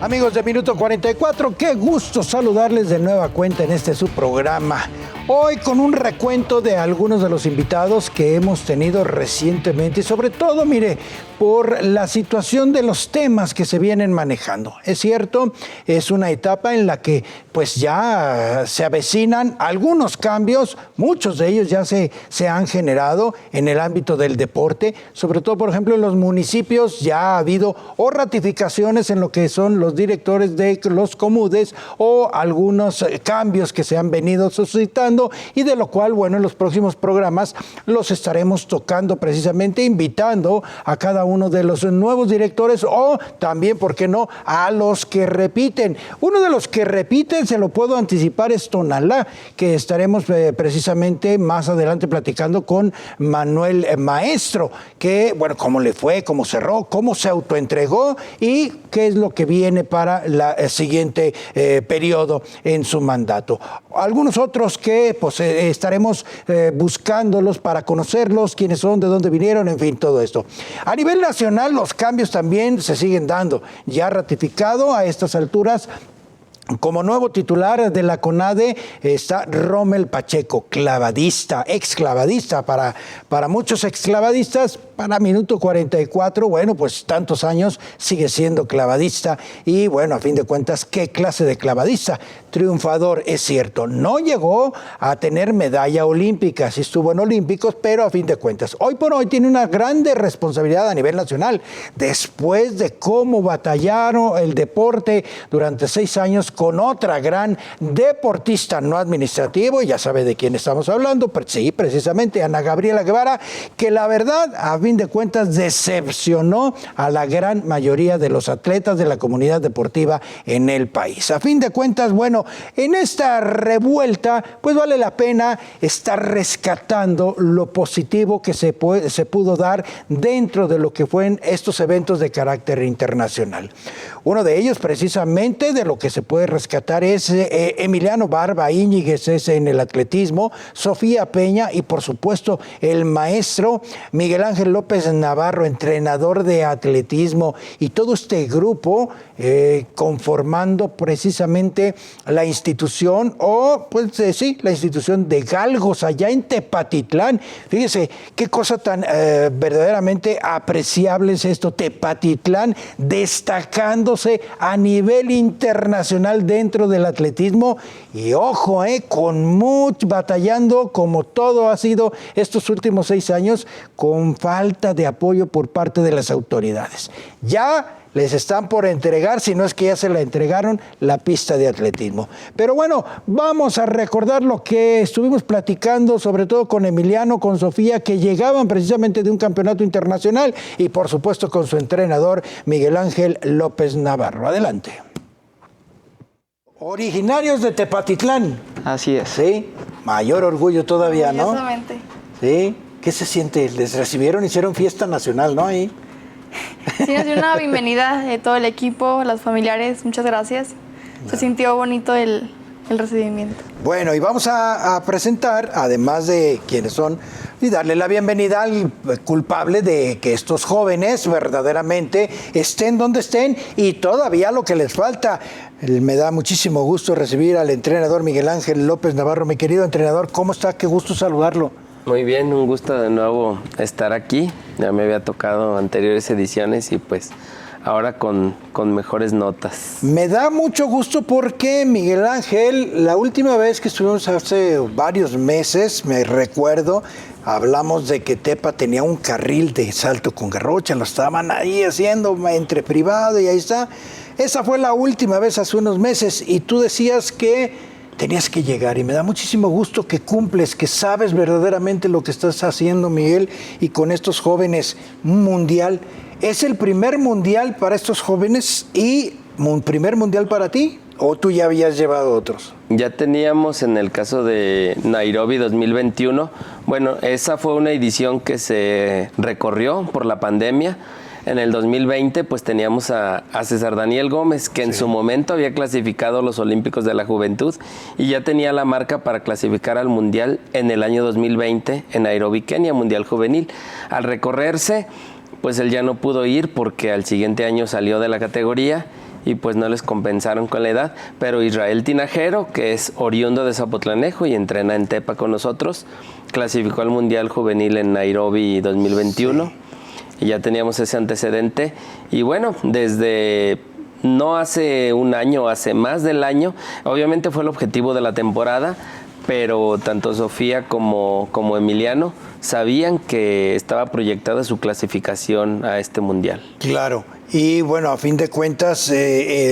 Amigos de Minuto 44, qué gusto saludarles de nueva cuenta en este su programa. Hoy con un recuento de algunos de los invitados que hemos tenido recientemente y sobre todo, mire, por la situación de los temas que se vienen manejando. Es cierto, es una etapa en la que pues ya se avecinan algunos cambios, muchos de ellos ya se han generado en el ámbito del deporte, sobre todo, por ejemplo, en los municipios ya ha habido o ratificaciones en lo que son los directores de los comudes o algunos cambios que se han venido suscitando y de lo cual, bueno, en los próximos programas los estaremos tocando precisamente, invitando a cada uno de los nuevos directores o también, ¿por qué no?, a los que repiten. Uno de los que repiten, se lo puedo anticipar, es Tonalá, que estaremos precisamente más adelante platicando con Manuel Maestro, que, bueno, cómo le fue, cómo cerró, cómo se autoentregó y qué es lo que viene para el siguiente periodo en su mandato. Algunos otros que pues estaremos buscándolos para conocerlos, quiénes son, de dónde vinieron, en fin, todo esto. A nivel nacional, los cambios también se siguen dando. Ya ratificado a estas alturas, como nuevo titular de la CONADE está Rommel Pacheco, clavadista, exclavadista, para muchos exclavadistas, para Minuto 44, bueno, pues tantos años sigue siendo clavadista y bueno, a fin de cuentas, ¿qué clase de clavadista? Triunfador, es cierto, no llegó a tener medalla olímpica, sí estuvo en Olímpicos, pero a fin de cuentas, hoy por hoy tiene una grande responsabilidad a nivel nacional, después de cómo batallaron el deporte durante 6 años con otra gran deportista no administrativo, ya sabe de quién estamos hablando, pero sí, precisamente Ana Gabriela Guevara, que la verdad, a fin de cuentas, decepcionó a la gran mayoría de los atletas de la comunidad deportiva en el país. A fin de cuentas, bueno, en esta revuelta, pues vale la pena estar rescatando lo positivo que se pudo dar dentro de lo que fueron estos eventos de carácter internacional. Uno de ellos, precisamente, de lo que se puede rescatar es Emiliano Barba Íñiguez, es en el atletismo, Sofía Peña y, por supuesto, el maestro Miguel Ángel López Navarro, entrenador de atletismo, y todo este grupo conformando precisamente la institución, la institución de Galgos, allá en Tepatitlán. Fíjese, qué cosa tan verdaderamente apreciable es esto, Tepatitlán, destacándose a nivel internacional dentro del atletismo, y ojo, batallando como todo ha sido estos últimos 6 años, con falta de apoyo por parte de las autoridades. Ya les están por entregar, si no es que ya se la entregaron, la pista de atletismo. Pero bueno, vamos a recordar lo que estuvimos platicando, sobre todo con Emiliano, con Sofía, que llegaban precisamente de un campeonato internacional y por supuesto con su entrenador Miguel Ángel López Navarro. Adelante. Originarios de Tepatitlán. Así es. Sí, mayor orgullo todavía, ¿no? Orgullosamente. Sí, ¿qué se siente? Les recibieron, hicieron fiesta nacional, ¿no? Ahí. Sí, nos dio una bienvenida de todo el equipo, los familiares, muchas gracias. Se sintió bonito el recibimiento. Bueno, y vamos a presentar, además de quiénes son, y darle la bienvenida al culpable de que estos jóvenes verdaderamente estén donde estén y todavía lo que les falta. Me da muchísimo gusto recibir al entrenador Miguel Ángel López Navarro. Mi querido entrenador, ¿cómo está? Qué gusto saludarlo. Muy bien, un gusto de nuevo estar aquí. Ya me había tocado anteriores ediciones y pues ahora con mejores notas. Me da mucho gusto porque, Miguel Ángel, la última vez que estuvimos hace varios meses, me recuerdo, hablamos de que Tepa tenía un carril de salto con garrocha, lo estaban ahí haciendo entre privado y ahí está. Esa fue la última vez hace unos meses y tú decías que tenías que llegar y me da muchísimo gusto que cumples, que sabes verdaderamente lo que estás haciendo, Miguel, y con estos jóvenes, un mundial. ¿Es el primer mundial para estos jóvenes y un primer mundial para ti? ¿O tú ya habías llevado otros? Ya teníamos en el caso de Nairobi 2021, bueno, esa fue una edición que se recorrió por la pandemia. En el 2020 pues teníamos a César Daniel Gómez, que en su momento había clasificado a los Olímpicos de la Juventud y ya tenía la marca para clasificar al Mundial en el año 2020 en Nairobi, Kenia, Mundial Juvenil. Al recorrerse, pues él ya no pudo ir porque al siguiente año salió de la categoría y pues no les compensaron con la edad, pero Israel Tinajero, que es oriundo de Zapotlanejo y entrena en Tepa con nosotros, clasificó al Mundial Juvenil en Nairobi 2021. Sí. Y ya teníamos ese antecedente y bueno, desde no hace un año, hace más del año, obviamente fue el objetivo de la temporada, pero tanto Sofía como Emiliano sabían que estaba proyectada su clasificación a este mundial. Claro, y bueno, a fin de cuentas,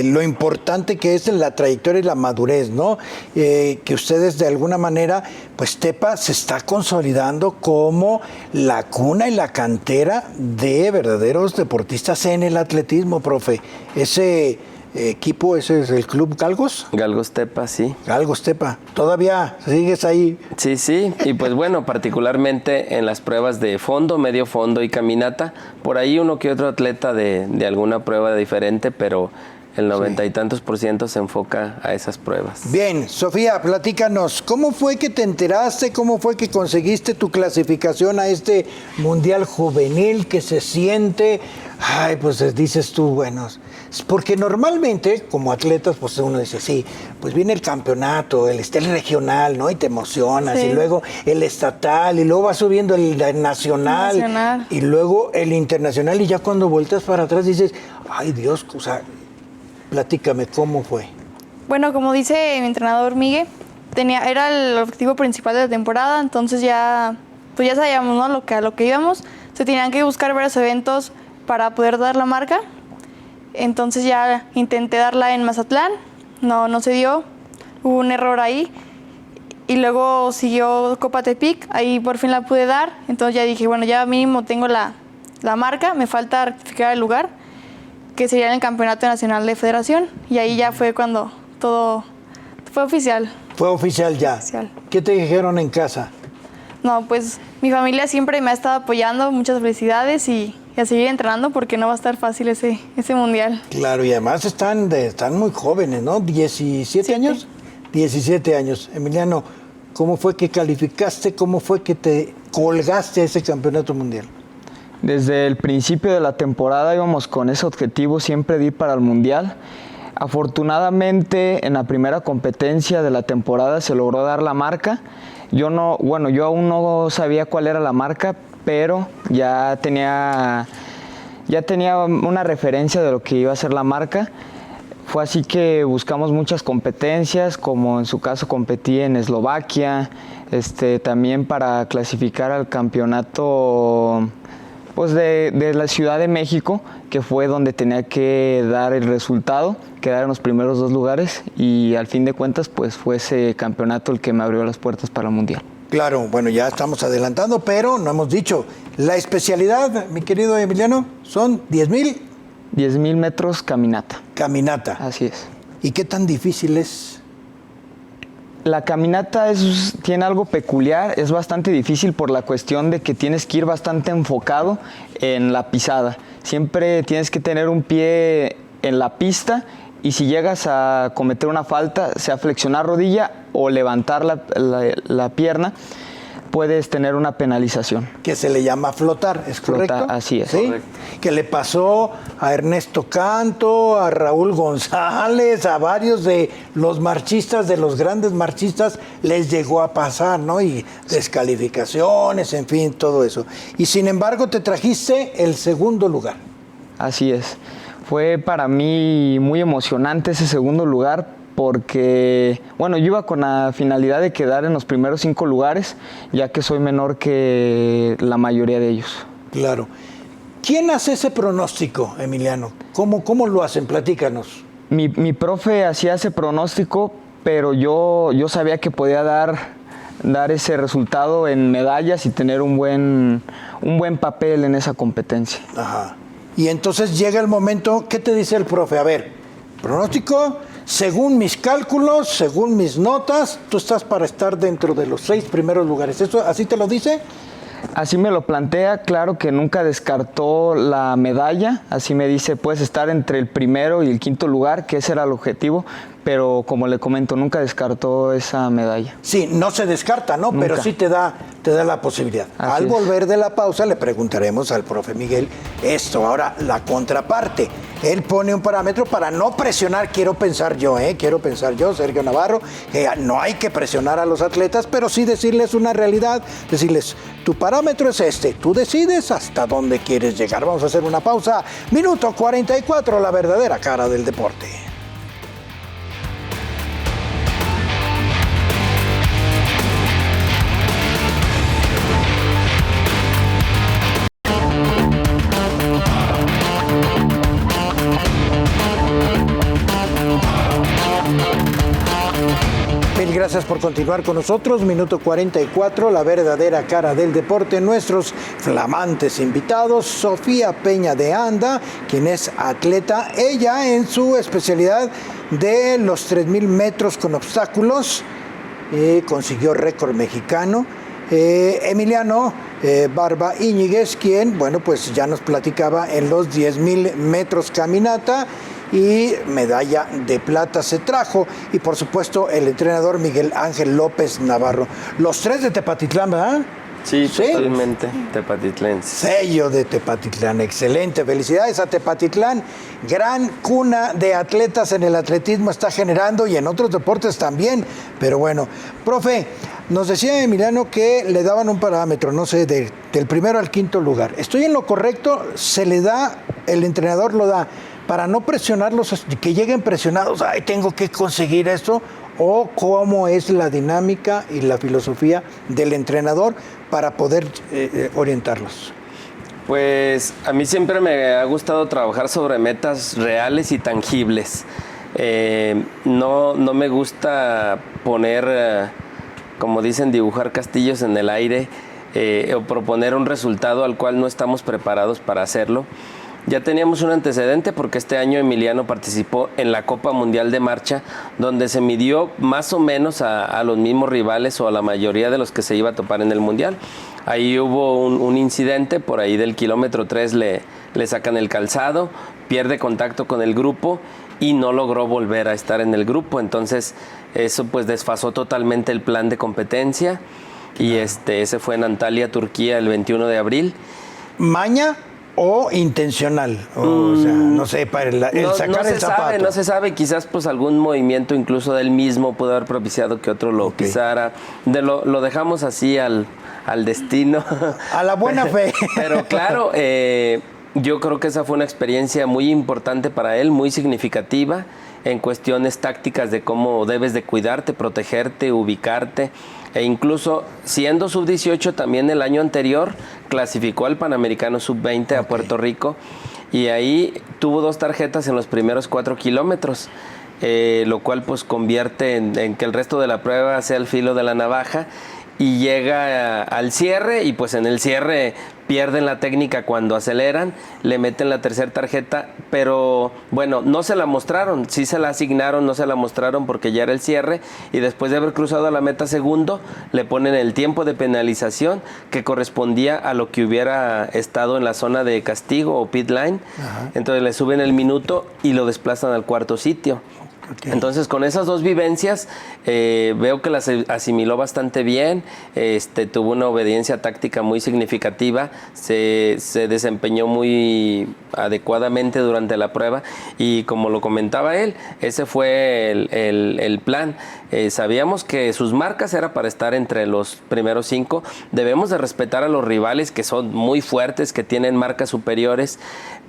lo importante que es la trayectoria y la madurez, ¿no? Que ustedes de alguna manera, pues Tepa se está consolidando como la cuna y la cantera de verdaderos deportistas en el atletismo, profe. Ese equipo, ese es el Club Galgos. Galgos Tepa, sí. Galgos Tepa. ¿Todavía sigues ahí? Sí, sí. Y pues bueno, particularmente en las pruebas de fondo, medio fondo y caminata, por ahí uno que otro atleta de alguna prueba diferente, pero el 90 y tantos % se enfoca a esas pruebas. Bien, Sofía, platícanos, ¿cómo fue que te enteraste? ¿Cómo fue que conseguiste tu clasificación a este Mundial Juvenil? ¿Qué se siente? Ay, pues dices tú, bueno, porque normalmente como atletas, pues uno dice, sí, pues viene el campeonato, el regional, ¿no? Y te emocionas, sí. Y luego el estatal, y luego va subiendo el nacional, y luego el internacional, y ya cuando vueltas para atrás dices, ay Dios, o sea, platícame, ¿cómo fue? Bueno, como dice mi entrenador Miguel, era el objetivo principal de la temporada, entonces ya sabíamos, ¿no? A lo que íbamos. Se tenían que buscar varios eventos para poder dar la marca. Entonces ya intenté darla en Mazatlán, no se dio, hubo un error ahí. Y luego siguió Copa Tepic, ahí por fin la pude dar. Entonces ya dije, bueno, ya mínimo tengo la marca, me falta rectificar el lugar, que sería en el Campeonato Nacional de Federación. Y ahí ya fue cuando todo fue oficial. Fue oficial ya. Oficial. ¿Qué te dijeron en casa? No, pues mi familia siempre me ha estado apoyando, muchas felicidades y a seguir entrenando porque no va a estar fácil ese mundial. Claro, y además están muy jóvenes, ¿no? ¿17 años? 17 años. Emiliano, ¿cómo fue que calificaste? ¿Cómo fue que te colgaste a ese campeonato mundial? Desde el principio de la temporada íbamos con ese objetivo siempre de ir para el mundial. Afortunadamente en la primera competencia de la temporada se logró dar la marca. Yo aún no sabía cuál era la marca, pero ya tenía una referencia de lo que iba a ser la marca. Fue así que buscamos muchas competencias, como en su caso competí en Eslovaquia, también para clasificar al campeonato pues de la Ciudad de México, que fue donde tenía que dar el resultado, quedar en los primeros 2 lugares, y al fin de cuentas pues fue ese campeonato el que me abrió las puertas para el Mundial. Claro, bueno, ya estamos adelantando, pero no hemos dicho, la especialidad, mi querido Emiliano, son 10,000. 10,000 metros caminata. Caminata. Así es. ¿Y qué tan difícil es? La caminata tiene algo peculiar, es bastante difícil por la cuestión de que tienes que ir bastante enfocado en la pisada. Siempre tienes que tener un pie en la pista y si llegas a cometer una falta, sea flexionar rodilla o levantar la pierna, puedes tener una penalización. Que se le llama flotar, ¿es correcto? Flotar, así es. ¿Sí? Correcto. Que le pasó a Ernesto Canto, a Raúl González, a varios de los marchistas, de los grandes marchistas, les llegó a pasar, ¿no? Y descalificaciones, en fin, todo eso. Y sin embargo, te trajiste el segundo lugar. Así es. Fue para mí muy emocionante ese segundo lugar, porque, bueno, yo iba con la finalidad de quedar en los primeros 5 lugares, ya que soy menor que la mayoría de ellos. Claro. ¿Quién hace ese pronóstico, Emiliano? ¿Cómo lo hacen? Platícanos. Mi profe hacía ese pronóstico, pero yo sabía que podía dar ese resultado en medallas y tener un buen papel en esa competencia. Ajá. Y entonces llega el momento, ¿qué te dice el profe? A ver, pronóstico, según mis cálculos, según mis notas, tú estás para estar dentro de los 6 primeros lugares. ¿Eso así te lo dice? Así me lo plantea, claro que nunca descartó la medalla, así me dice, puedes estar entre el primero y el quinto lugar, que ese era el objetivo, pero como le comento, nunca descartó esa medalla. Sí, no se descarta, ¿no? Nunca. Pero sí te da la posibilidad. Así Al es. volver de la pausa le preguntaremos al profe Miguel esto. Ahora, la contraparte. Él pone un parámetro para no presionar, quiero pensar yo, Sergio Navarro, que no hay que presionar a los atletas, pero sí decirles una realidad, decirles, tu parámetro es este, tú decides hasta dónde quieres llegar. Vamos a hacer una pausa. Minuto 44, la verdadera cara del deporte. Mil gracias por continuar con nosotros. Minuto 44, la verdadera cara del deporte. Nuestros flamantes invitados, Sofía Peña de Anda, quien es atleta, ella en su especialidad de los 3,000 metros con obstáculos, consiguió récord mexicano. Emiliano Barba Íñiguez, quien, bueno, pues ya nos platicaba en los 10,000 metros caminata, y medalla de plata se trajo. Y por supuesto el entrenador Miguel Ángel López Navarro. Los 3 de Tepatitlán, ¿verdad? Sí, totalmente tepatitlense. Sello de Tepatitlán, excelente. Felicidades a Tepatitlán, gran cuna de atletas en el atletismo está generando y en otros deportes también. Pero bueno, profe, nos decía Emiliano que le daban un parámetro, no sé, del primero al quinto lugar. ¿Estoy en lo correcto? ¿Se le da, el entrenador lo da para no presionarlos, que lleguen presionados, ay, tengo que conseguir esto? ¿O cómo es la dinámica y la filosofía del entrenador para poder orientarlos? Pues a mí siempre me ha gustado trabajar sobre metas reales y tangibles. No me gusta poner, como dicen, dibujar castillos en el aire o proponer un resultado al cual no estamos preparados para hacerlo. Ya teníamos un antecedente porque este año Emiliano participó en la Copa Mundial de Marcha, donde se midió más o menos a los mismos rivales o a la mayoría de los que se iba a topar en el Mundial. Ahí hubo un incidente, por ahí del kilómetro 3 le sacan el calzado, pierde contacto con el grupo y no logró volver a estar en el grupo. Entonces eso pues desfasó totalmente el plan de competencia y ese fue en Antalya, Turquía, el 21 de abril. ¿Maña o intencional? O sea, no sé, para el sacar el zapato. No se sabe, quizás pues algún movimiento incluso del mismo pudo haber propiciado que otro lo pisara. Lo dejamos así al destino. A la buena fe. Pero claro, yo creo que esa fue una experiencia muy importante para él, muy significativa en cuestiones tácticas de cómo debes de cuidarte, protegerte, ubicarte. E incluso siendo sub-18 también el año anterior clasificó al Panamericano sub-20 a Puerto Rico y ahí tuvo 2 tarjetas en los primeros 4 kilómetros, lo cual pues convierte en que el resto de la prueba sea el filo de la navaja y llega al cierre y pues en el cierre pierden la técnica cuando aceleran, le meten la tercera tarjeta, pero bueno, no se la mostraron, sí se la asignaron, no se la mostraron porque ya era el cierre y después de haber cruzado a la meta segundo, le ponen el tiempo de penalización que correspondía a lo que hubiera estado en la zona de castigo o pit line. Ajá. Entonces le suben el minuto y lo desplazan al cuarto sitio. Okay. Entonces con esas 2 vivencias veo que las asimiló bastante bien, tuvo una obediencia táctica muy significativa, se desempeñó muy adecuadamente durante la prueba y como lo comentaba él, ese fue el plan. Sabíamos que sus marcas era para estar entre los primeros 5, debemos de respetar a los rivales que son muy fuertes, que tienen marcas superiores,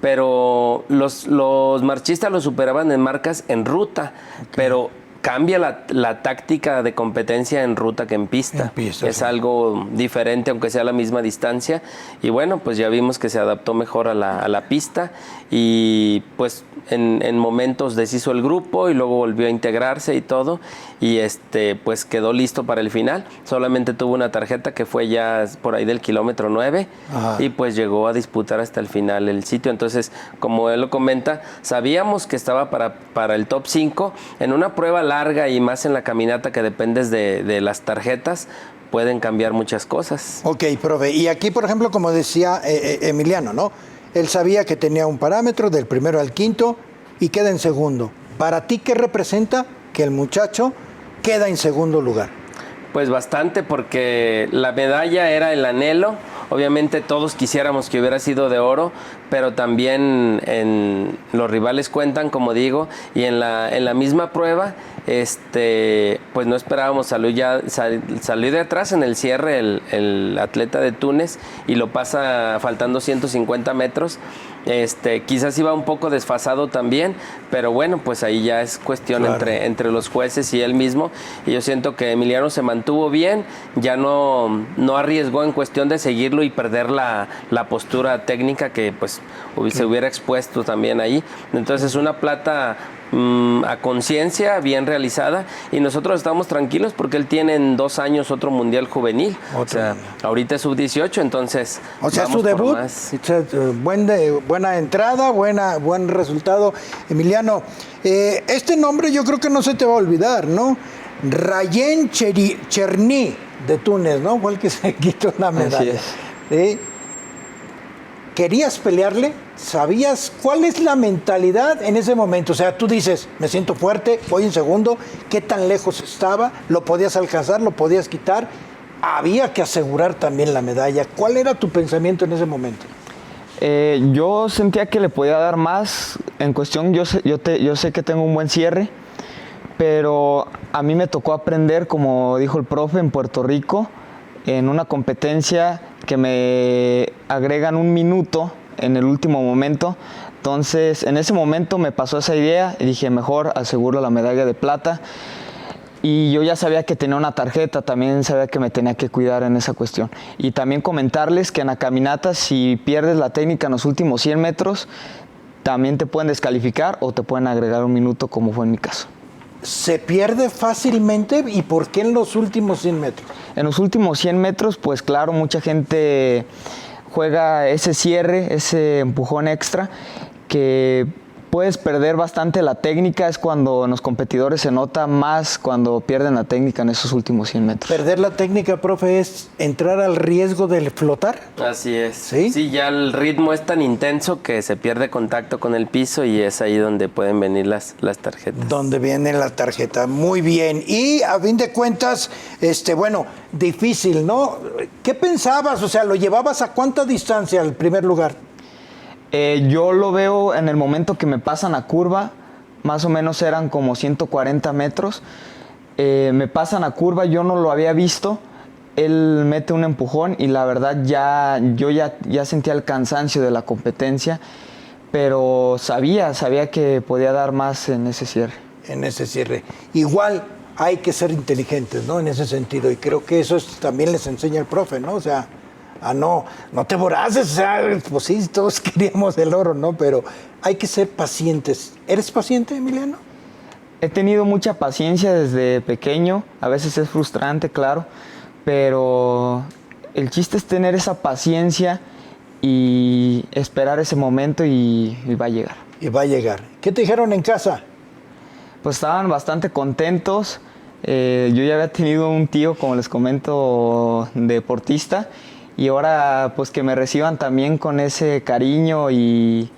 pero los marchistas los superaban en marcas en ruta, okay. Pero cambia la táctica de competencia en ruta que en pista. Es sí. algo diferente, aunque sea la misma distancia. Y bueno, pues ya vimos que se adaptó mejor a la pista y pues en momentos deshizo el grupo y luego volvió a integrarse y todo. Y pues quedó listo para el final. Solamente tuvo una tarjeta que fue ya por ahí del kilómetro 9 y pues llegó a disputar hasta el final el sitio. Entonces, como él lo comenta, sabíamos que estaba para el top 5 en una prueba larga y más en la caminata que dependes de las tarjetas, pueden cambiar muchas cosas. Ok, profe. Y aquí, por ejemplo, como decía Emiliano, ¿no? Él sabía que tenía un parámetro del primero al quinto y queda en segundo. ¿Para ti qué representa que el muchacho queda en segundo lugar? Pues bastante, porque la medalla era el anhelo. Obviamente todos quisiéramos que hubiera sido de oro, pero también los rivales cuentan, como digo, y en la misma prueba, pues no esperábamos, salió de atrás en el cierre el atleta de Túnez y lo pasa faltando 150 metros. Quizás iba un poco desfasado también, pero bueno, pues ahí ya es cuestión entre los jueces y él mismo. Y yo siento que Emiliano se mantuvo bien, ya no arriesgó en cuestión de seguirlo y perder la postura técnica que pues se hubiera expuesto también ahí. Entonces es una plata a conciencia, bien realizada, y nosotros estamos tranquilos porque él tiene en 2 años otro mundial juvenil. O sea, ahorita es sub-18, entonces o sea, su debut, buena entrada, buen resultado. Emiliano, este nombre yo creo que no se te va a olvidar, ¿no? Rayen Cherny de Túnez, ¿no? Fue el que se quitó la medalla. Así es. ¿Sí? ¿Querías pelearle? ¿Sabías cuál es la mentalidad en ese momento? O sea, tú dices, me siento fuerte, voy en segundo, ¿qué tan lejos estaba? ¿Lo podías alcanzar? ¿Lo podías quitar? Había que asegurar también la medalla. ¿Cuál era tu pensamiento en ese momento? Yo sentía que le podía dar más. En cuestión, yo sé que tengo un buen cierre, pero a mí me tocó aprender, como dijo el profe, en Puerto Rico, en una competencia que me agregan 1 minuto en el último momento. Entonces, en ese momento me pasó esa idea y dije, mejor aseguro la medalla de plata. Y yo ya sabía que tenía una tarjeta, también sabía que me tenía que cuidar en esa cuestión. Y también comentarles que en la caminata, si pierdes la técnica en los últimos 100 metros, también te pueden descalificar o te pueden agregar 1 minuto, como fue en mi caso. ¿Se pierde fácilmente? ¿Y por qué en los últimos 100 metros? En los últimos 100 metros, pues claro, mucha gente juega ese cierre, ese empujón extra, que puedes perder bastante la técnica. Es cuando en los competidores se nota más cuando pierden la técnica en esos últimos 100 metros. ¿Perder la técnica, profe, es entrar al riesgo de flotar? Así es. ¿Sí? Ya el ritmo es tan intenso que se pierde contacto con el piso y es ahí donde pueden venir las tarjetas. Donde viene la tarjeta. Muy bien. Y a fin de cuentas, bueno, difícil, ¿no? ¿Qué pensabas? O sea, ¿lo llevabas a cuánta distancia al primer lugar? Yo lo veo en el momento que me pasan a curva, más o menos eran como 140 metros. Me pasan a curva, yo no lo había visto. Él mete un empujón y la verdad yo ya sentía el cansancio de la competencia, pero sabía que podía dar más en ese cierre. En ese cierre. Igual hay que ser inteligentes, ¿no? En ese sentido, y creo que eso también les enseña el profe, ¿no? O sea, no te voraces, o sea, pues sí, todos queríamos el oro, ¿no? Pero hay que ser pacientes. ¿Eres paciente, Emiliano? He tenido mucha paciencia desde pequeño, a veces es frustrante, claro, pero el chiste es tener esa paciencia y esperar ese momento y va a llegar. Y va a llegar. ¿Qué te dijeron en casa? Pues estaban bastante contentos. Yo ya había tenido un tío, como les comento, deportista, y ahora pues que me reciban también con ese cariño, y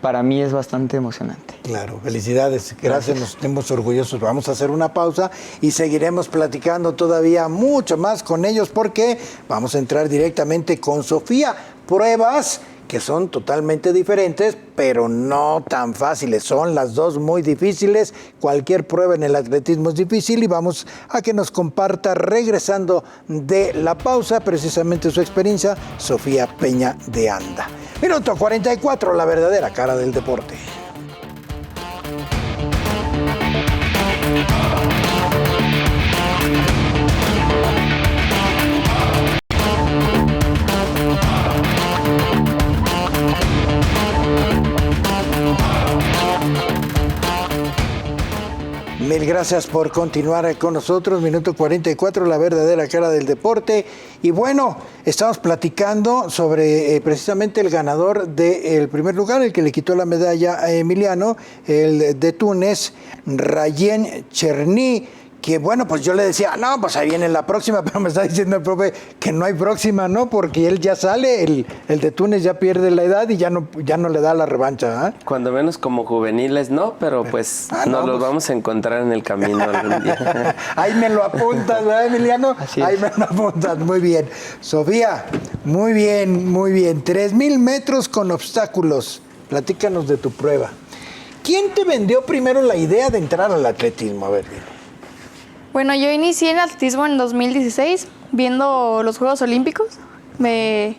para mí es bastante emocionante. Claro, felicidades, gracias, nos sentimos orgullosos. Vamos a hacer una pausa y seguiremos platicando todavía mucho más con ellos, porque vamos a entrar directamente con Sofía. Pruebas que son totalmente diferentes, pero no tan fáciles. Son las dos muy difíciles. Cualquier prueba en el atletismo es difícil, y vamos a que nos comparta, regresando de la pausa, precisamente su experiencia, Sofía Peña de Anda. Minuto 44, la verdadera cara del deporte. gracias por continuar con nosotros. Minuto 44, la verdadera cara del deporte. Y bueno, estamos platicando sobre precisamente el ganador del primer lugar, el que le quitó la medalla a Emiliano, el de Túnez, Rayen Cherny. Que bueno, pues yo le decía, no, pues ahí viene la próxima, pero me está diciendo el profe que no hay próxima, ¿no? Porque él ya sale, el de Túnez ya pierde la edad y ya no le da la revancha, ¿eh? Cuando menos como juveniles, no, pero pues nos los vamos a encontrar en el camino algún día. Ahí me lo apuntas, ¿verdad, Emiliano? Así es. Ahí me lo apuntas, muy bien. Sofía, muy bien, muy bien. 3,000 metros con obstáculos. Platícanos de tu prueba. ¿Quién te vendió primero la idea de entrar al atletismo? A ver, dime. Bueno, yo inicié en atletismo en 2016, viendo los Juegos Olímpicos. Pues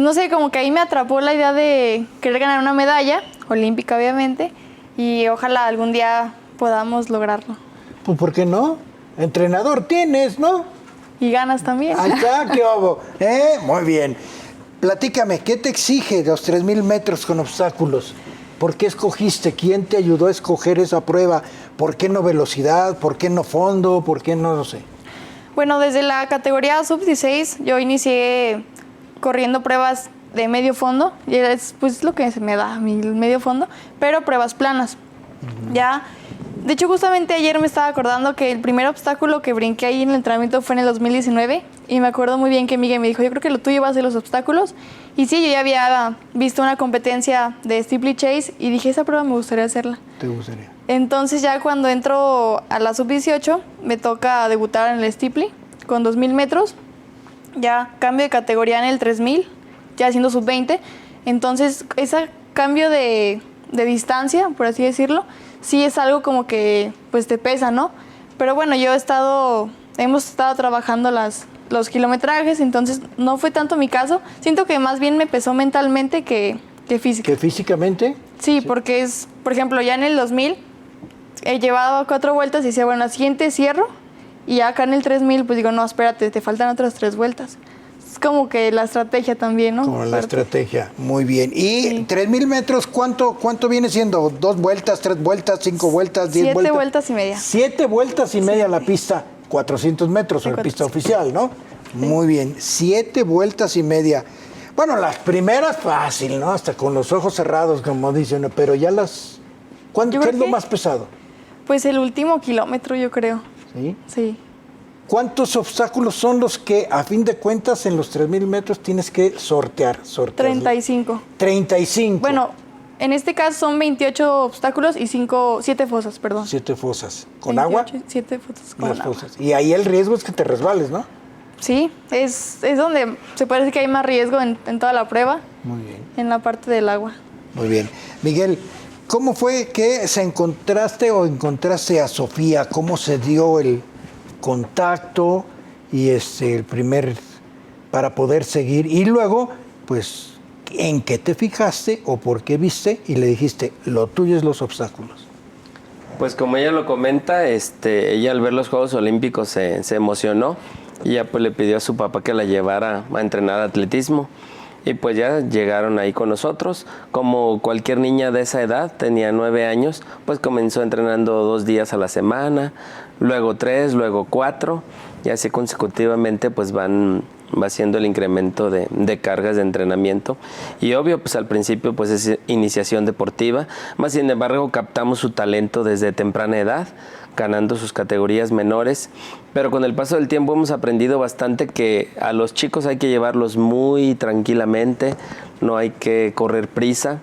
no sé, como que ahí me atrapó la idea de querer ganar una medalla, olímpica obviamente, y ojalá algún día podamos lograrlo. Pues, ¿por qué no? Entrenador tienes, ¿no? Y ganas también. Ahí está, qué obo. Muy bien. Platícame, ¿qué te exige los 3,000 metros con obstáculos? ¿Por qué escogiste? ¿Quién te ayudó a escoger esa prueba? ¿Por qué no velocidad? ¿Por qué no fondo? ¿Por qué no sé? Bueno, desde la categoría sub-16 yo inicié corriendo pruebas de medio fondo, y es pues lo que se me da a mí, el medio fondo, pero pruebas planas. Ya, de hecho justamente ayer me estaba acordando que el primer obstáculo que brinqué ahí en el entrenamiento fue en el 2019 y me acuerdo muy bien que Miguel me dijo, yo creo que lo tuyo va a ser los obstáculos. Y sí, yo ya había visto una competencia de steeplechase y dije, esa prueba me gustaría hacerla. ¿Te gustaría? Entonces ya cuando entro a la sub-18 me toca debutar en el steeple con 2,000 metros. Ya cambio de categoría en el 3,000, ya siendo sub-20. Entonces ese cambio de distancia, por así decirlo, sí es algo como que pues te pesa, ¿no? Pero bueno, hemos estado trabajando los kilometrajes, entonces no fue tanto mi caso. Siento que más bien me pesó mentalmente que física. ¿Que físicamente? Sí, porque por ejemplo, ya en el 2000 he llevado 4 vueltas y decía, bueno, la siguiente cierro. Y acá en el 3000, pues digo, no, espérate, te faltan otras 3 vueltas. Es como que la estrategia también, ¿no? Como la estrategia, muy bien. ¿Y sí. 3,000 metros, cuánto viene siendo? ¿2 vueltas, 3 vueltas, 5 vueltas, 10 vueltas? 7 vueltas y media. 7 vueltas y media la pista, 400 metros, la pista oficial, ¿no? Sí. Muy bien, 7 vueltas y media. Bueno, las primeras fácil, ¿no? Hasta con los ojos cerrados, como dicen, pero ya las... ¿Qué es lo más pesado? Pues el último kilómetro, yo creo. ¿Sí? Sí. ¿Cuántos obstáculos son los que, a fin de cuentas, en los 3,000 metros tienes que sortear? 35. 35. Bueno, en este caso son 28 obstáculos y 7 fosas, perdón. 7 fosas. ¿Con 28, agua? 7 fosas con agua. Fosas. Y ahí el riesgo es que te resbales, ¿no? Sí, es donde se parece que hay más riesgo en toda la prueba. Muy bien. En la parte del agua. Muy bien. Miguel, ¿cómo fue que encontraste a Sofía? ¿Cómo se dio el contacto y el primer para poder seguir? Y luego, pues, ¿en qué te fijaste o por qué viste y le dijiste, lo tuyo es los obstáculos? Pues como ella lo comenta, ella al ver los Juegos Olímpicos se emocionó y ya pues le pidió a su papá que la llevara a entrenar atletismo. Y pues ya llegaron ahí con nosotros. Como cualquier niña de esa edad, tenía 9 años, pues comenzó entrenando 2 días a la semana, luego 3, luego 4, y así consecutivamente pues va haciendo el incremento de cargas de entrenamiento. Y obvio, pues al principio pues es iniciación deportiva, más sin embargo captamos su talento desde temprana edad, ganando sus categorías menores, pero con el paso del tiempo hemos aprendido bastante que a los chicos hay que llevarlos muy tranquilamente, no hay que correr prisa.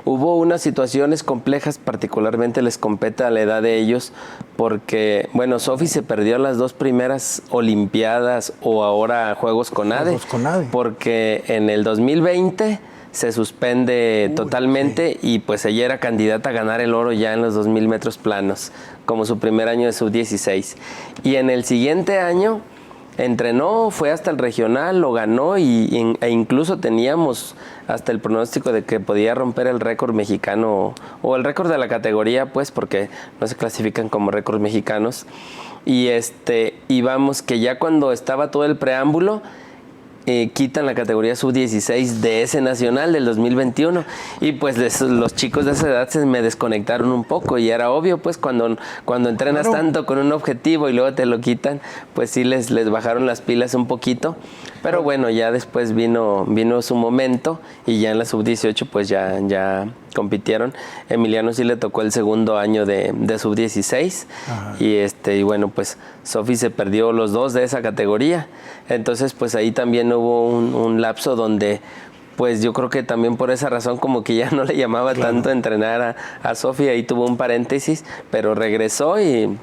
Hubo unas situaciones complejas, particularmente les compete a la edad de ellos, porque, bueno, Sofi se perdió las 2 primeras Olimpiadas o ahora Juegos CONADE, porque en el 2020 se suspende totalmente, sí. Y pues ella era candidata a ganar el oro ya en los 2,000 metros planos, como su primer año de sub-16. Y en el siguiente año entrenó, fue hasta el regional, lo ganó e incluso teníamos hasta el pronóstico de que podía romper el récord mexicano o el récord de la categoría, pues porque no se clasifican como récords mexicanos. Y vamos, que ya cuando estaba todo el preámbulo, quitan la categoría sub-16 de ese nacional del 2021 y pues los chicos de esa edad se me desconectaron un poco y era obvio pues cuando entrenas tanto con un objetivo y luego te lo quitan, pues sí les bajaron las pilas un poquito, pero bueno, ya después vino su momento y ya en la sub-18 pues ya compitieron. Emiliano sí le tocó el segundo año de sub-16 y bueno, pues Sofi se perdió los 2 de esa categoría. Entonces, pues ahí también hubo un lapso donde pues yo creo que también por esa razón como que ya no le llamaba tanto entrenar a Sofi, ahí tuvo un paréntesis, pero regresó y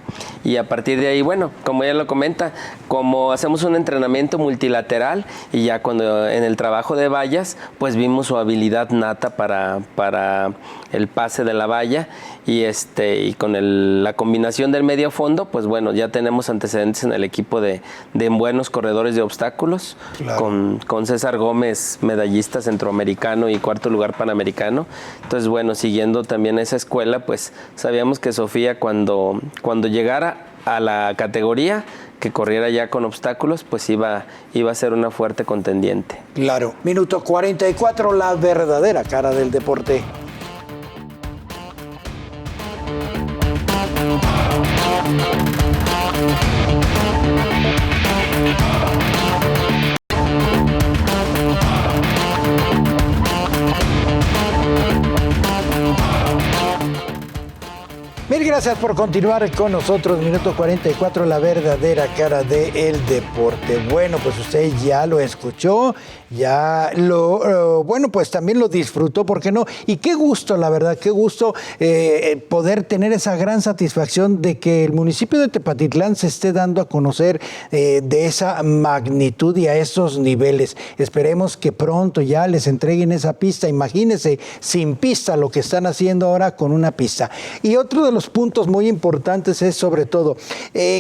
a partir de ahí, bueno, como ella lo comenta, como hacemos un entrenamiento multilateral y ya cuando en el trabajo de vallas, pues vimos su habilidad nata para el pase de la valla y con la combinación del medio fondo, pues bueno, ya tenemos antecedentes en el equipo de buenos corredores de obstáculos, con César Gómez, medallista centroamericano y 4º lugar panamericano. Entonces, bueno, siguiendo también esa escuela, pues sabíamos que Sofía cuando llegara a la categoría que corriera ya con obstáculos, pues iba a ser una fuerte contendiente. Claro. Minuto 44, la verdadera cara del deporte. Mil gracias por continuar con nosotros. Minuto 44, la verdadera cara del deporte. Bueno, pues usted ya lo escuchó, ya bueno, pues también lo disfrutó, ¿por qué no? Y qué gusto, la verdad, qué gusto poder tener esa gran satisfacción de que el municipio de Tepatitlán se esté dando a conocer de esa magnitud y a esos niveles. Esperemos que pronto ya les entreguen esa pista. Imagínense, sin pista, lo que están haciendo ahora con una pista. Y otro de los puntos muy importantes es sobre todo,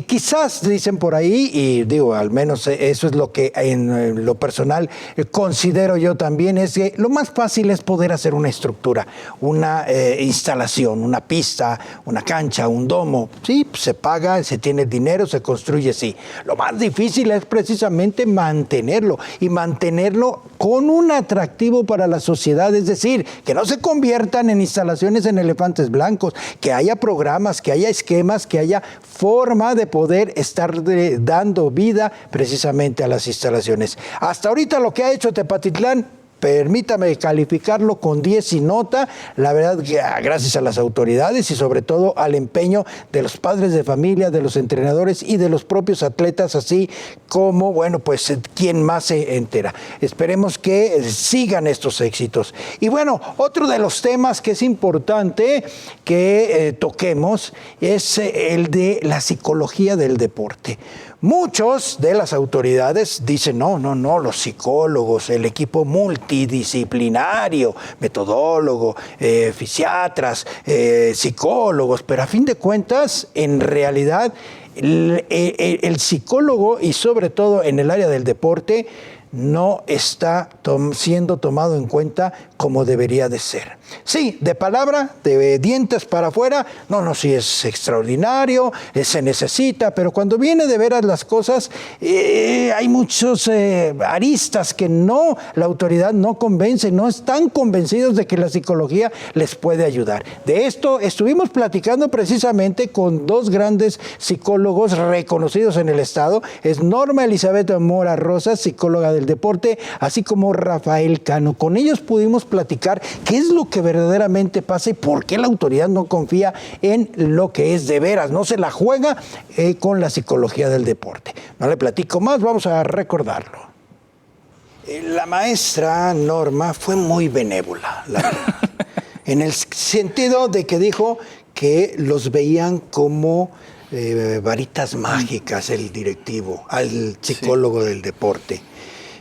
quizás dicen por ahí, y digo, al menos eso es lo que en lo personal considero yo también, es que lo más fácil es poder hacer una estructura, una instalación, una pista, una cancha, un domo. Sí, se paga, se tiene dinero, se construye, sí. Lo más difícil es precisamente mantenerlo y mantenerlo con un atractivo para la sociedad, es decir, que no se conviertan en instalaciones en elefantes blancos, que haya programas, que haya esquemas, que haya forma de poder estar dando vida precisamente a las instalaciones. Hasta ahorita lo que ha hecho Tepatitlán, permítame calificarlo con 10 y nota, la verdad que gracias a las autoridades y sobre todo al empeño de los padres de familia, de los entrenadores y de los propios atletas, así como, bueno, pues quien más se entera. Esperemos que sigan estos éxitos. Y bueno, otro de los temas que es importante que toquemos es el de la psicología del deporte. Muchos de las autoridades dicen, no, los psicólogos, el equipo multidisciplinario, metodólogo, fisiatras, psicólogos, pero a fin de cuentas, en realidad, el psicólogo y sobre todo en el área del deporte no está siendo tomado en cuenta como debería de ser. Sí, de palabra, de dientes para afuera, sí es extraordinario, se necesita, pero cuando viene de veras las cosas, hay muchos aristas que la autoridad no convence, no están convencidos de que la psicología les puede ayudar. De esto estuvimos platicando precisamente con 2 grandes psicólogos reconocidos en el estado, es Norma Elizabeth Mora Rosas, psicóloga del deporte, así como Rafael Cano. Con ellos pudimos platicar qué es lo que verdaderamente pasa y por qué la autoridad no confía en lo que es de veras, no se la juega con la psicología del deporte. No le platico más, vamos a recordarlo. La maestra Norma fue muy benévola, la verdad, en el sentido de que dijo que los veían como varitas mágicas el directivo, al psicólogo del deporte.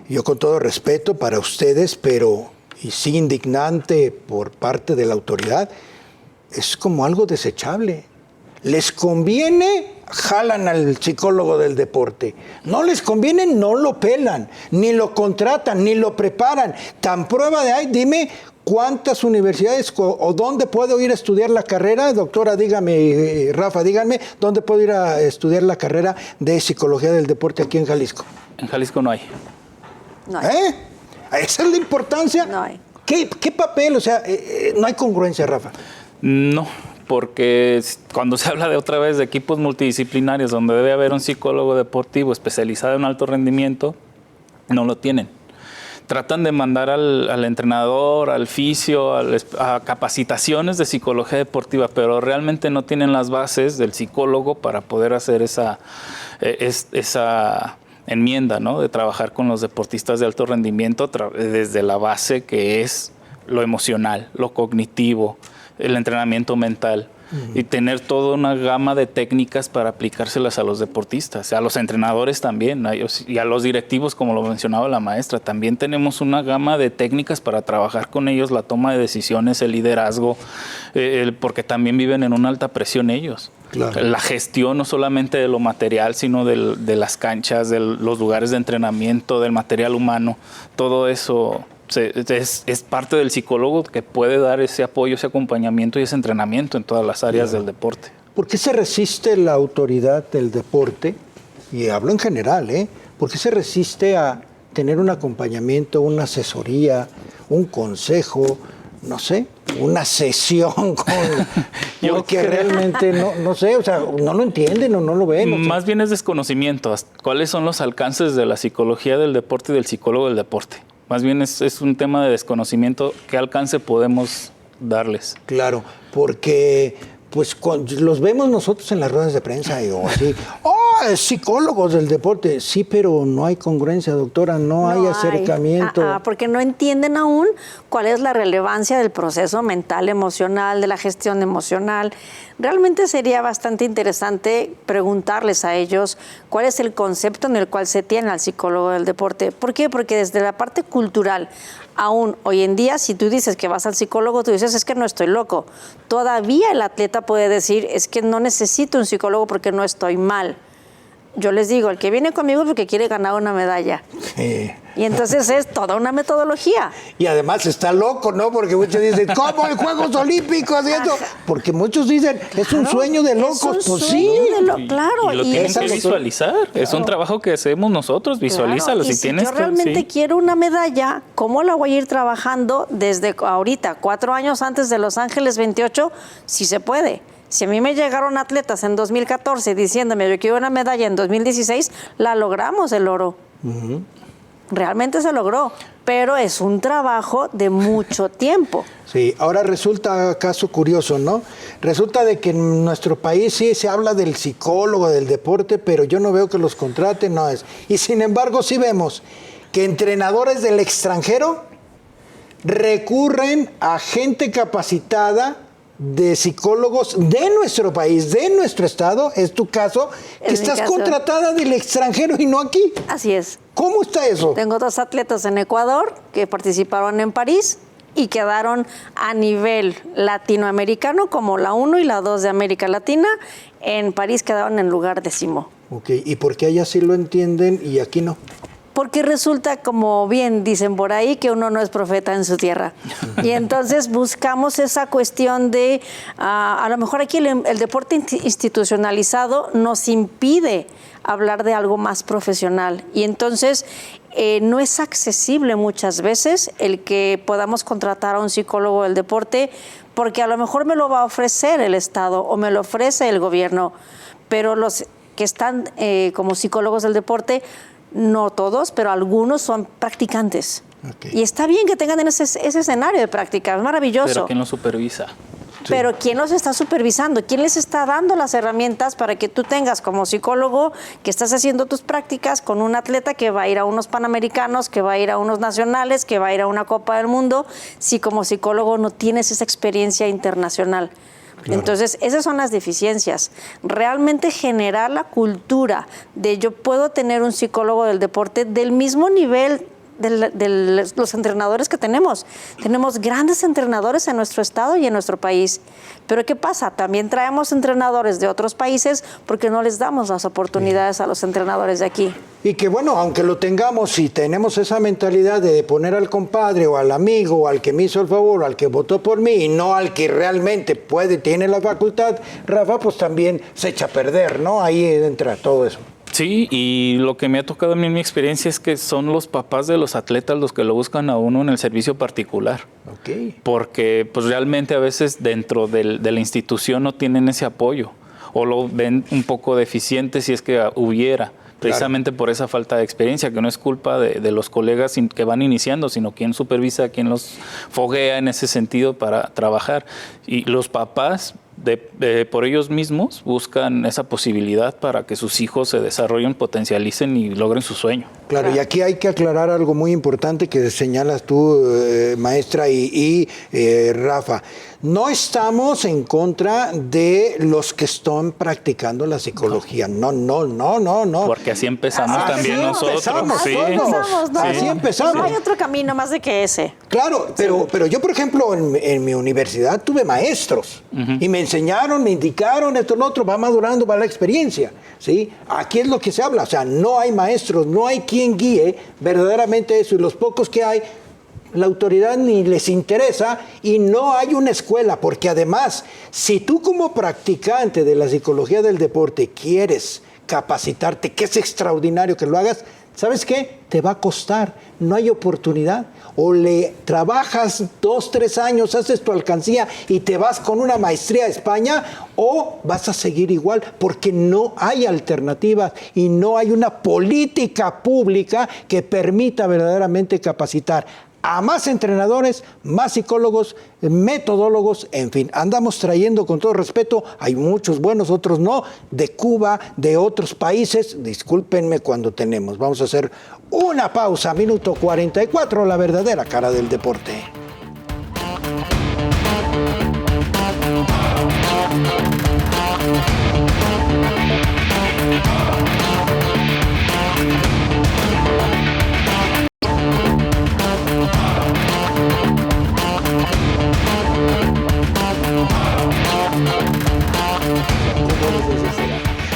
Yo con todo respeto para ustedes, pero y sí indignante por parte de la autoridad, es como algo desechable. Les conviene, jalan al psicólogo del deporte. No les conviene, no lo pelan, ni lo contratan, ni lo preparan. Tan prueba de ahí, dime cuántas universidades o dónde puedo ir a estudiar la carrera, doctora, dígame, Rafa, díganme, ¿dónde puedo ir a estudiar la carrera de psicología del deporte aquí en Jalisco? En Jalisco no hay. No hay. Esa es la importancia. No hay. ¿Qué papel? O sea, no hay congruencia, Rafa. No, porque cuando se habla de otra vez de equipos multidisciplinarios donde debe haber un psicólogo deportivo especializado en alto rendimiento, no lo tienen. Tratan de mandar al entrenador, al fisio, a capacitaciones de psicología deportiva, pero realmente no tienen las bases del psicólogo para poder hacer esa enmienda, ¿no? De trabajar con los deportistas de alto rendimiento desde la base que es lo emocional, lo cognitivo, el entrenamiento mental. Y tener toda una gama de técnicas para aplicárselas a los deportistas, a los entrenadores también, y a los directivos, como lo mencionaba la maestra. También tenemos una gama de técnicas para trabajar con ellos, la toma de decisiones, el liderazgo, porque también viven en una alta presión ellos. Claro. La gestión no solamente de lo material, sino de las canchas, de los lugares de entrenamiento, del material humano, todo eso es parte del psicólogo que puede dar ese apoyo, ese acompañamiento y ese entrenamiento en todas las áreas del deporte. ¿Por qué se resiste la autoridad del deporte? Y hablo en general, ¿por qué se resiste a tener un acompañamiento, una asesoría, un consejo, no sé, una sesión porque realmente no sé, o sea, no lo entienden o no lo ven? Más bien es desconocimiento. ¿Cuáles son los alcances de la psicología del deporte y del psicólogo del deporte? Más bien es un tema de desconocimiento. ¿Qué alcance podemos darles? Claro, porque pues los vemos nosotros en las ruedas de prensa y así, psicólogos del deporte. Sí, pero no hay congruencia, doctora, no hay acercamiento. Porque no entienden aún cuál es la relevancia del proceso mental, emocional, de la gestión emocional. Realmente sería bastante interesante preguntarles a ellos cuál es el concepto en el cual se tiene al psicólogo del deporte. ¿Por qué? Porque desde la parte cultural, aún hoy en día, si tú dices que vas al psicólogo, tú dices, es que no estoy loco. Todavía el atleta puede decir, es que no necesito un psicólogo porque no estoy mal. Yo les digo, el que viene conmigo es porque quiere ganar una medalla. Sí. Y entonces es toda una metodología. Y además está loco, ¿no? Porque muchos dicen, ¿cómo en Juegos Olímpicos? Y eso? Porque muchos dicen, es un sueño de locos. Pues sí. Claro. Y lo tienen que visualizar. Claro. Es un trabajo que hacemos nosotros. Visualízalo. Claro. Si yo realmente quiero una medalla, ¿cómo la voy a ir trabajando desde ahorita, 4 años antes de Los Ángeles 28? Si se puede. Si a mí me llegaron atletas en 2014 diciéndome yo quiero una medalla en 2016, la logramos el oro. Realmente se logró, pero es un trabajo de mucho tiempo. Sí, ahora resulta caso curioso, ¿no? Resulta de que en nuestro país sí se habla del psicólogo, del deporte, pero yo no veo que los contraten, no es. Y sin embargo sí vemos que entrenadores del extranjero recurren a gente capacitada de psicólogos de nuestro país, de nuestro estado, es tu caso, que estás contratada del extranjero y no aquí. Así es. ¿Cómo está eso? Tengo 2 atletas en Ecuador que participaron en París y quedaron a nivel latinoamericano como la 1 y la 2 de América Latina. En París quedaron en lugar 10º. Ok, ¿y por qué allá sí lo entienden y aquí no? Porque resulta, como bien dicen por ahí, que uno no es profeta en su tierra. Y entonces buscamos esa cuestión de, a lo mejor aquí el deporte institucionalizado nos impide hablar de algo más profesional. Y entonces no es accesible muchas veces el que podamos contratar a un psicólogo del deporte, porque a lo mejor me lo va a ofrecer el Estado o me lo ofrece el gobierno. Pero los que están como psicólogos del deporte, no todos, pero algunos son practicantes. Okay. Y está bien que tengan ese escenario de práctica, es maravilloso. Pero ¿quién los supervisa? Sí. Pero ¿quién los está supervisando? ¿Quién les está dando las herramientas para que tú tengas como psicólogo que estás haciendo tus prácticas con un atleta que va a ir a unos panamericanos, que va a ir a unos nacionales, que va a ir a una Copa del Mundo, si como psicólogo no tienes esa experiencia internacional? Claro. Entonces, esas son las deficiencias. Realmente generar la cultura de yo puedo tener un psicólogo del deporte del mismo nivel de los entrenadores que tenemos. Tenemos grandes entrenadores en nuestro estado y en nuestro país. Pero ¿qué pasa? También traemos entrenadores de otros países porque no les damos las oportunidades a los entrenadores de aquí. Y que bueno, aunque lo tengamos, si tenemos esa mentalidad de poner al compadre o al amigo o al que me hizo el favor o al que votó por mí y no al que realmente tiene la facultad, Rafa, pues también se echa a perder, ¿no? Ahí entra todo eso. Sí, y lo que me ha tocado a mí en mi experiencia es que son los papás de los atletas los que lo buscan a uno en el servicio particular. Ok. Porque pues realmente a veces dentro de la institución no tienen ese apoyo o lo ven un poco deficiente si es que hubiera. Precisamente por esa falta de experiencia, que no es culpa de los colegas que van iniciando, sino quien supervisa, quien los foguea en ese sentido para trabajar. Y los papás, por ellos mismos, buscan esa posibilidad para que sus hijos se desarrollen, potencialicen y logren su sueño. Claro, y aquí hay que aclarar algo muy importante que señalas tú, maestra, y Rafa. No estamos en contra de los que están practicando la psicología. No. Porque así empezamos también nosotros. Así empezamos. No hay otro camino más de que ese. Claro, pero yo, por ejemplo, en mi universidad tuve maestros y me enseñaron, me indicaron esto, lo otro, va madurando, va la experiencia, ¿sí? Aquí es lo que se habla, o sea, no hay maestros, no hay quien guíe verdaderamente eso, y los pocos que hay, la autoridad ni les interesa y no hay una escuela, porque además, si tú como practicante de la psicología del deporte quieres capacitarte, que es extraordinario que lo hagas, ¿sabes qué? Te va a costar, no hay oportunidad. O le trabajas 2, 3 años, haces tu alcancía y te vas con una maestría a España, o vas a seguir igual, porque no hay alternativas y no hay una política pública que permita verdaderamente capacitar a más entrenadores, más psicólogos, metodólogos, en fin. Andamos trayendo, con todo respeto, hay muchos buenos, otros no, de Cuba, de otros países. Discúlpenme cuando tenemos. Vamos a hacer una pausa, minuto 44, la verdadera cara del deporte.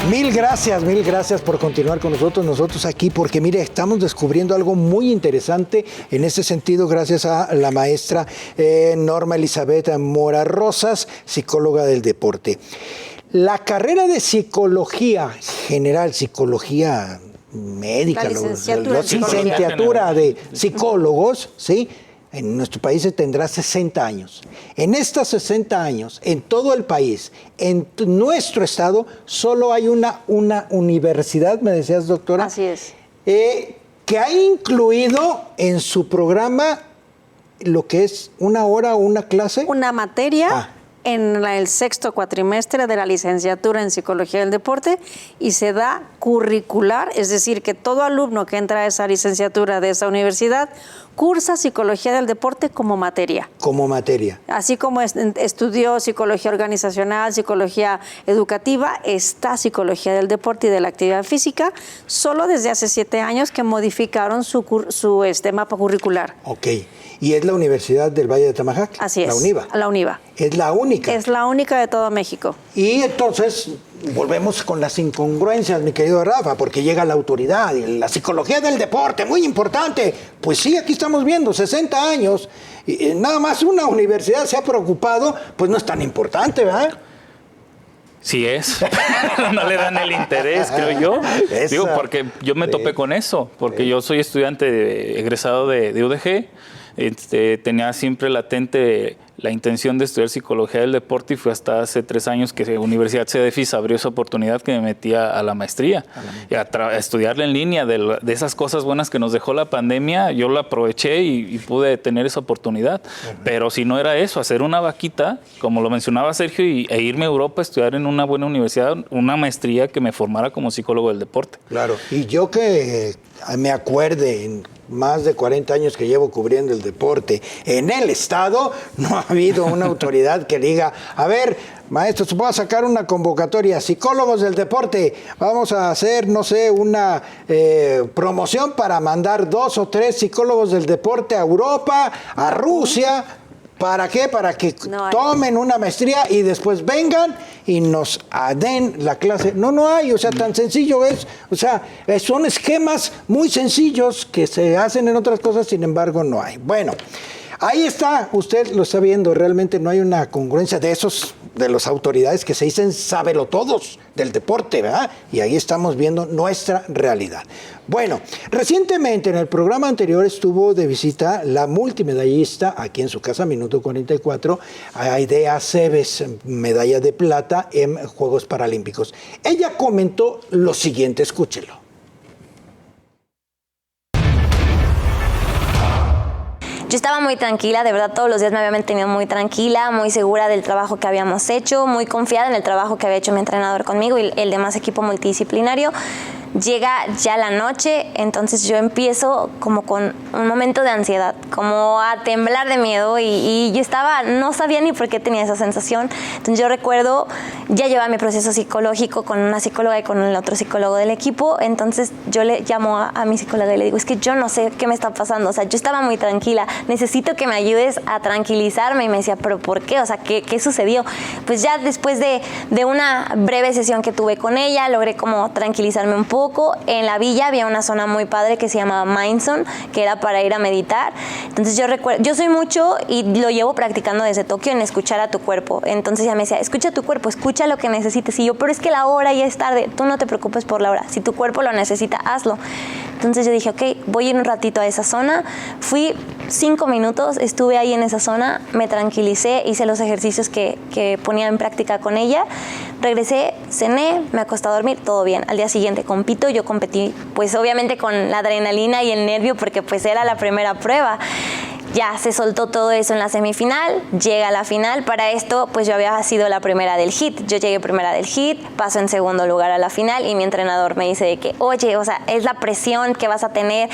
Mil gracias por continuar con nosotros aquí, porque mire, estamos descubriendo algo muy interesante en ese sentido, gracias a la maestra Norma Elizabeth Mora Rosas, psicóloga del deporte. La carrera de psicología general, psicología médica, la licenciatura de psicólogos, ¿sí? En nuestro país se tendrá 60 años. En estos 60 años, en todo el país, en nuestro estado, solo hay una universidad, me decías, doctora. Así es. Que ha incluido en su programa lo que es una hora o una clase. Una materia en el 6º cuatrimestre de la licenciatura en Psicología del Deporte, y se da curricular, es decir, que todo alumno que entra a esa licenciatura de esa universidad cursa Psicología del Deporte como materia. Como materia. Así como estudió Psicología Organizacional, Psicología Educativa, está Psicología del Deporte y de la Actividad Física, solo desde hace 7 años que modificaron su mapa curricular. Ok. ¿Y es la Universidad del Valle de Tamajac? Así es. La UNIVA. La UNIVA. Es la única. Es la única de todo México. Y entonces volvemos con las incongruencias, mi querido Rafa, porque llega la autoridad y la psicología del deporte, muy importante. Pues sí, aquí estamos viendo 60 años y nada más una universidad se ha preocupado, pues no es tan importante, ¿verdad? Sí es, no le dan el interés, creo yo. Esa. Digo, porque yo me topé con eso, porque yo soy estudiante egresado de UDG, tenía siempre latente la intención de estudiar Psicología del Deporte, y fue hasta hace 3 años que la Universidad CDFIS abrió esa oportunidad que me metía a la maestría. Y a estudiarla en línea, de esas cosas buenas que nos dejó la pandemia, yo la aproveché y pude tener esa oportunidad. Pero si no era eso, hacer una vaquita, como lo mencionaba Sergio, e irme a Europa a estudiar en una buena universidad, una maestría que me formara como psicólogo del deporte. Claro, y yo que me acuerde, en más de 40 años que llevo cubriendo el deporte en el estado, no ha habido una autoridad que diga, a ver, maestro, se puede sacar una convocatoria, psicólogos del deporte, vamos a hacer, no sé, una promoción para mandar 2 o 3 psicólogos del deporte a Europa, a Rusia. ¿Para qué? Para que tomen una maestría y después vengan y nos den la clase. No hay, o sea, tan sencillo es. O sea, son esquemas muy sencillos que se hacen en otras cosas, sin embargo, no hay. Bueno, Ahí está, usted lo está viendo, realmente no hay una congruencia de las autoridades que se dicen sábelo-todos del deporte, ¿verdad? Y ahí estamos viendo nuestra realidad. Bueno, recientemente en el programa anterior estuvo de visita la multimedallista aquí en su casa, Minuto 44, Aidea Cebes, medalla de plata en Juegos Paralímpicos. Ella comentó lo siguiente, escúchelo. Yo estaba muy tranquila, de verdad todos los días me había mantenido muy tranquila, muy segura del trabajo que habíamos hecho, muy confiada en el trabajo que había hecho mi entrenador conmigo y el demás equipo multidisciplinario. Llega ya la noche, entonces yo empiezo como con un momento de ansiedad, como a temblar de miedo y yo no sabía ni por qué tenía esa sensación. Entonces yo recuerdo, ya llevaba mi proceso psicológico con una psicóloga y con el otro psicólogo del equipo, entonces yo le llamo a mi psicóloga y le digo, es que yo no sé qué me está pasando, o sea, yo estaba muy tranquila, necesito que me ayudes a tranquilizarme. Y me decía, ¿pero por qué? O sea, ¿qué sucedió? Pues ya después de una breve sesión que tuve con ella, logré como tranquilizarme un poco. En la villa había una zona muy padre que se llamaba Mindzone, que era para ir a meditar. Entonces yo recuerdo, yo soy mucho y lo llevo practicando desde Tokio en escuchar a tu cuerpo. Entonces ella me decía, escucha tu cuerpo, escucha lo que necesites. Y yo, pero es que la hora ya es tarde, tú no te preocupes por la hora. Si tu cuerpo lo necesita, hazlo. Entonces yo dije, ok, voy a ir un ratito a esa zona. Fui 5 minutos, estuve ahí en esa zona, me tranquilicé, hice los ejercicios que ponía en práctica con ella. Regresé, cené, me acosté a dormir, todo bien. Al día siguiente compito, yo competí pues obviamente con la adrenalina y el nervio porque pues era la primera prueba. Ya se soltó todo eso en la semifinal, llega a la final. Para esto, pues yo había sido la primera del HIIT. Yo llegué primera del HIIT, paso en segundo lugar a la final y mi entrenador me dice de que, oye, o sea, es la presión que vas a tener,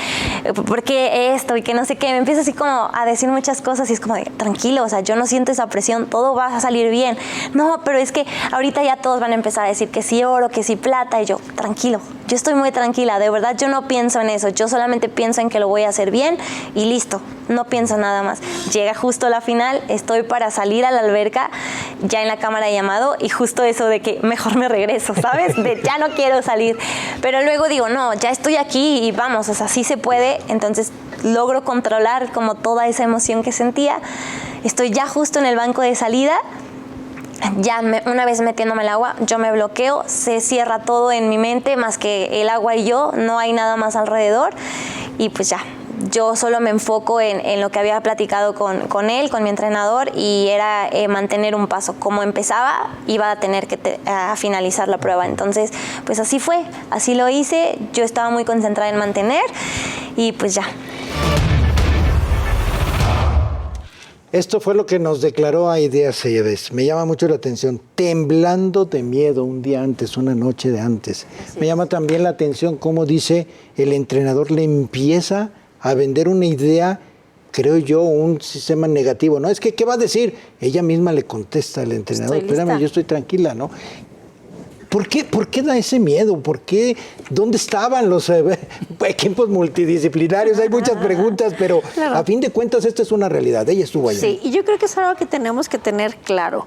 ¿por qué esto? Y que no sé qué. Me empieza así como a decir muchas cosas y es como de, tranquilo, o sea, yo no siento esa presión, todo va a salir bien. No, pero es que ahorita ya todos van a empezar a decir que sí oro, que sí plata. Y yo, tranquilo, yo estoy muy tranquila, de verdad yo no pienso en eso, yo solamente pienso en que lo voy a hacer bien y listo, no pienso nada más. Llega justo la final, estoy para salir a la alberca, ya en la cámara de llamado y justo eso de que mejor me regreso, ¿sabes? De ya no quiero salir. Pero luego digo, no, ya estoy aquí y vamos, o sea, sí se puede. Entonces logro controlar como toda esa emoción que sentía. Estoy ya justo en el banco de salida. Una vez metiéndome el agua, yo me bloqueo, se cierra todo en mi mente, más que el agua y yo, no hay nada más alrededor y pues ya, yo solo me enfoco en lo que había platicado con él, con mi entrenador, y era mantener un paso. Como empezaba, iba a tener que finalizar la prueba. Entonces, pues así fue, así lo hice, yo estaba muy concentrada en mantener y pues ya. Esto fue lo que nos declaró Aidea Cebes. Me llama mucho la atención. Temblando de miedo un día antes, una noche de antes. Me llama también la atención cómo dice el entrenador le empieza a vender una idea, creo yo, un sistema negativo. ¿No? Es que, ¿qué va a decir? Ella misma le contesta al entrenador. Espérame, yo estoy tranquila, ¿no? ¿Por qué da ese miedo? ¿Por qué? ¿Dónde estaban los equipos multidisciplinarios? Hay muchas preguntas, pero claro, a fin de cuentas esta es una realidad. Ella estuvo allá. Sí, y yo creo que es algo que tenemos que tener claro.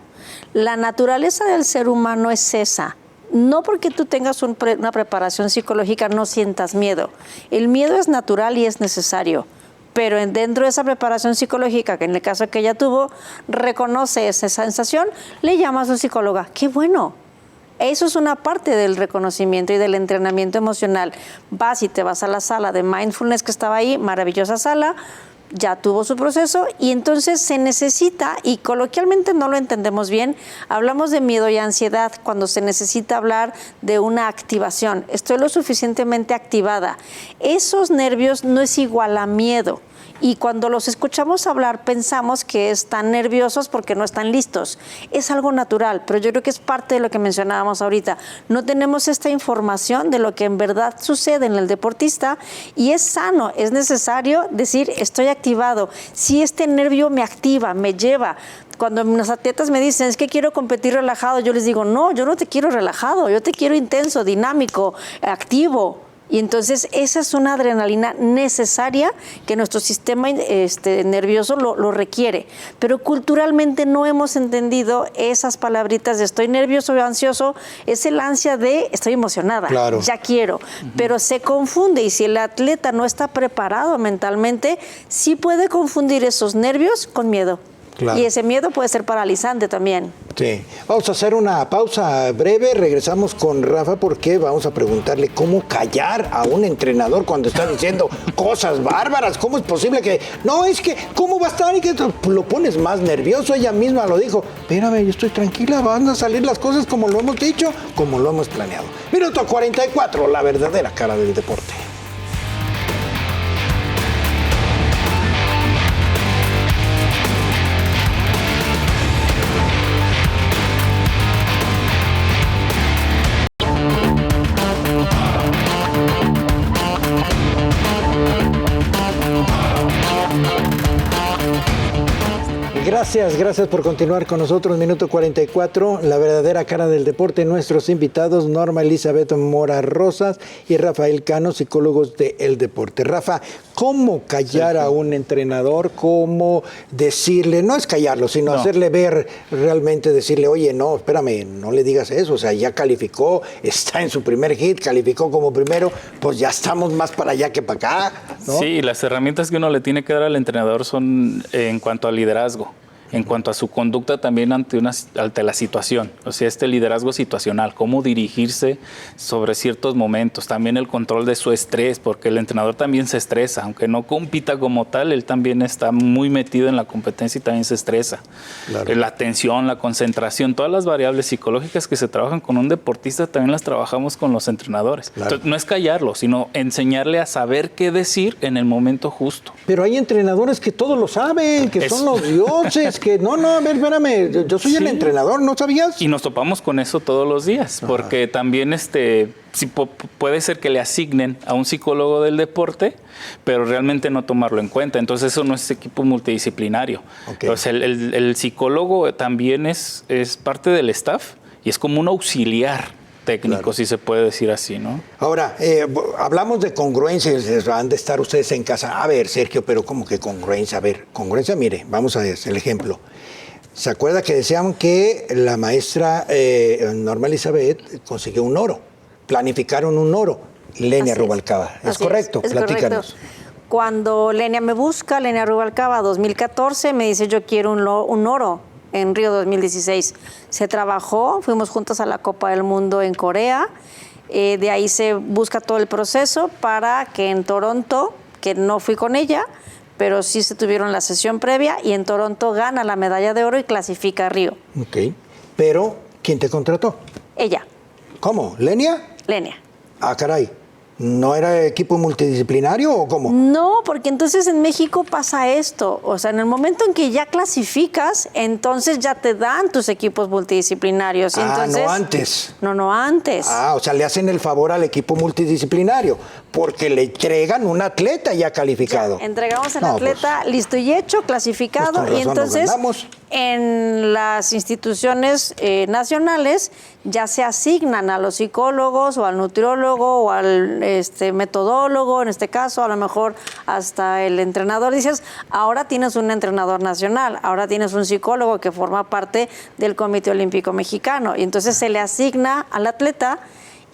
La naturaleza del ser humano es esa. No porque tú tengas una preparación psicológica no sientas miedo. El miedo es natural y es necesario. Pero dentro de esa preparación psicológica, que en el caso que ella tuvo, reconoce esa sensación, le llama a su psicóloga. ¡Qué bueno! Eso es una parte del reconocimiento y del entrenamiento emocional. Vas y te vas a la sala de mindfulness que estaba ahí, maravillosa sala, ya tuvo su proceso y entonces se necesita, y coloquialmente no lo entendemos bien, hablamos de miedo y ansiedad cuando se necesita hablar de una activación. Estoy lo suficientemente activada. Esos nervios no es igual a miedo. Y cuando los escuchamos hablar pensamos que están nerviosos porque no están listos. Es algo natural, pero yo creo que es parte de lo que mencionábamos ahorita. No tenemos esta información de lo que en verdad sucede en el deportista y es sano, es necesario decir estoy activado. Si este nervio me activa, me lleva. Cuando los atletas me dicen, es que quiero competir relajado, yo les digo, no, yo no te quiero relajado, yo te quiero intenso, dinámico, activo. Y entonces esa es una adrenalina necesaria que nuestro sistema nervioso lo requiere. Pero culturalmente no hemos entendido esas palabritas de estoy nervioso o ansioso. Es el ansia de estoy emocionada, claro, ya quiero. Pero se confunde, y si el atleta no está preparado mentalmente, sí puede confundir esos nervios con miedo. Claro. Y ese miedo puede ser paralizante también. Sí. Vamos a hacer una pausa breve, regresamos con Rafa porque vamos a preguntarle cómo callar a un entrenador cuando está diciendo cosas bárbaras. ¿Cómo es posible que, no, es que, cómo va a estar y que lo pones más nervioso? Ella misma lo dijo. Espérame, yo estoy tranquila, van a salir las cosas como lo hemos dicho, como lo hemos planeado. Minuto 44, la verdadera cara del deporte. Gracias por continuar con nosotros. Minuto 44, la verdadera cara del deporte. Nuestros invitados, Norma Elizabeth Mora Rosas y Rafael Cano, psicólogos de El Deporte. Rafa, ¿cómo callar a un entrenador? ¿Cómo decirle, no es callarlo, sino hacerle ver, realmente decirle, oye, no, espérame, no le digas eso, o sea, ya calificó, está en su primer hit, calificó como primero, pues ya estamos más para allá que para acá, ¿no? Sí, las herramientas que uno le tiene que dar al entrenador son en cuanto al liderazgo, en cuanto a su conducta también ante la situación, o sea, este liderazgo situacional, cómo dirigirse sobre ciertos momentos, también el control de su estrés, porque el entrenador también se estresa, aunque no compita como tal, él también está muy metido en la competencia y también se estresa. Claro. La atención, la concentración, todas las variables psicológicas que se trabajan con un deportista también las trabajamos con los entrenadores. Claro. Entonces, no es callarlo, sino enseñarle a saber qué decir en el momento justo. Pero hay entrenadores que todo lo saben, que son los dioses, que no, a ver, espérame, yo soy el entrenador, ¿no sabías? Y nos topamos con eso todos los días, porque también sí, puede ser que le asignen a un psicólogo del deporte, pero realmente no tomarlo en cuenta. Entonces eso no es equipo multidisciplinario. Okay. Entonces el psicólogo también es parte del staff y es como un auxiliar técnico, claro, si se puede decir así, ¿no? Ahora, hablamos de congruencias, van de estar ustedes en casa. A ver, Sergio, pero ¿cómo que congruencia? A ver, congruencia, mire, vamos a ver el ejemplo. ¿Se acuerda que decían que la maestra Norma Elizabeth consiguió un oro? Planificaron un oro. Lenia Rubalcaba, ¿es correcto? Es platícanos. Correcto. Cuando Lenia me busca, Lenia Rubalcaba, 2014, me dice yo quiero un oro en Río 2016. Se trabajó, fuimos juntas a la Copa del Mundo en Corea, de ahí se busca todo el proceso para que en Toronto, que no fui con ella, pero sí se tuvieron la sesión previa y en Toronto gana la medalla de oro y clasifica a Río. Ok, pero ¿quién te contrató? Ella. ¿Cómo? ¿Lenia? Lenia. Ah, caray. ¿No era equipo multidisciplinario o cómo? No, porque entonces en México pasa esto. O sea, en el momento en que ya clasificas, entonces ya te dan tus equipos multidisciplinarios. Y entonces, no antes. No antes. O sea, le hacen el favor al equipo multidisciplinario porque le entregan un atleta ya calificado. Ya, entregamos el atleta listo y hecho, clasificado. Y entonces, en las instituciones nacionales ya se asignan a los psicólogos o al nutriólogo o al metodólogo, en este caso, a lo mejor hasta el entrenador. Dices, ahora tienes un entrenador nacional, ahora tienes un psicólogo que forma parte del Comité Olímpico Mexicano. Y entonces se le asigna al atleta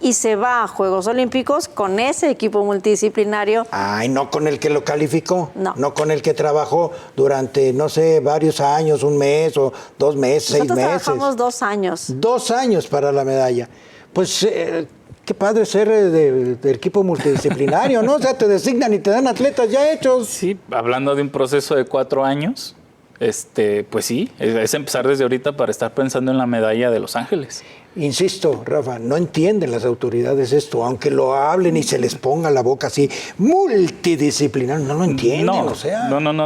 y se va a Juegos Olímpicos con ese equipo multidisciplinario. Ay, no con el que lo calificó. No con el que trabajó durante, no sé, varios años, un mes o 2 meses, 6 meses. Nosotros trabajamos 2 años. 2 años para la medalla. Pues qué padre ser del equipo multidisciplinario, ¿no? O sea, te designan y te dan atletas ya hechos. Sí, hablando de un proceso de 4 años, pues sí, es empezar desde ahorita para estar pensando en la medalla de Los Ángeles. Insisto, Rafa, no entienden las autoridades esto, aunque lo hablen y se les ponga la boca así, multidisciplinario, no lo entienden, o sea. No,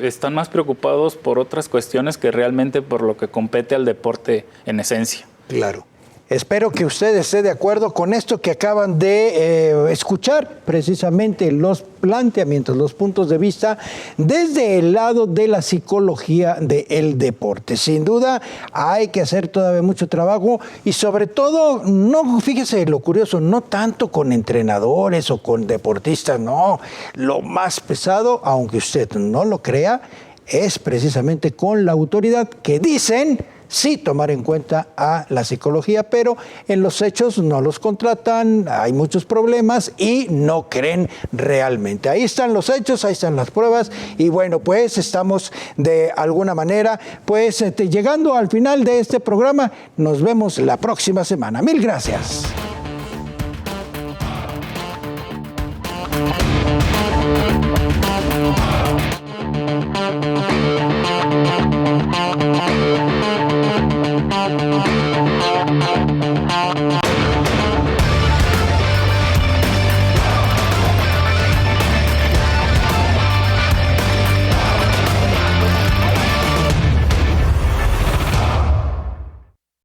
están más preocupados por otras cuestiones que realmente por lo que compete al deporte en esencia. Claro. Espero que usted esté de acuerdo con esto que acaban de escuchar, precisamente los planteamientos, los puntos de vista desde el lado de la psicología del deporte. Sin duda hay que hacer todavía mucho trabajo y sobre todo, no, fíjese lo curioso, no tanto con entrenadores o con deportistas, no, lo más pesado, aunque usted no lo crea, es precisamente con la autoridad que dicen sí tomar en cuenta a la psicología, pero en los hechos no los contratan, hay muchos problemas y no creen realmente. Ahí están los hechos, ahí están las pruebas y bueno, pues estamos de alguna manera pues llegando al final de este programa. Nos vemos la próxima semana. Mil gracias.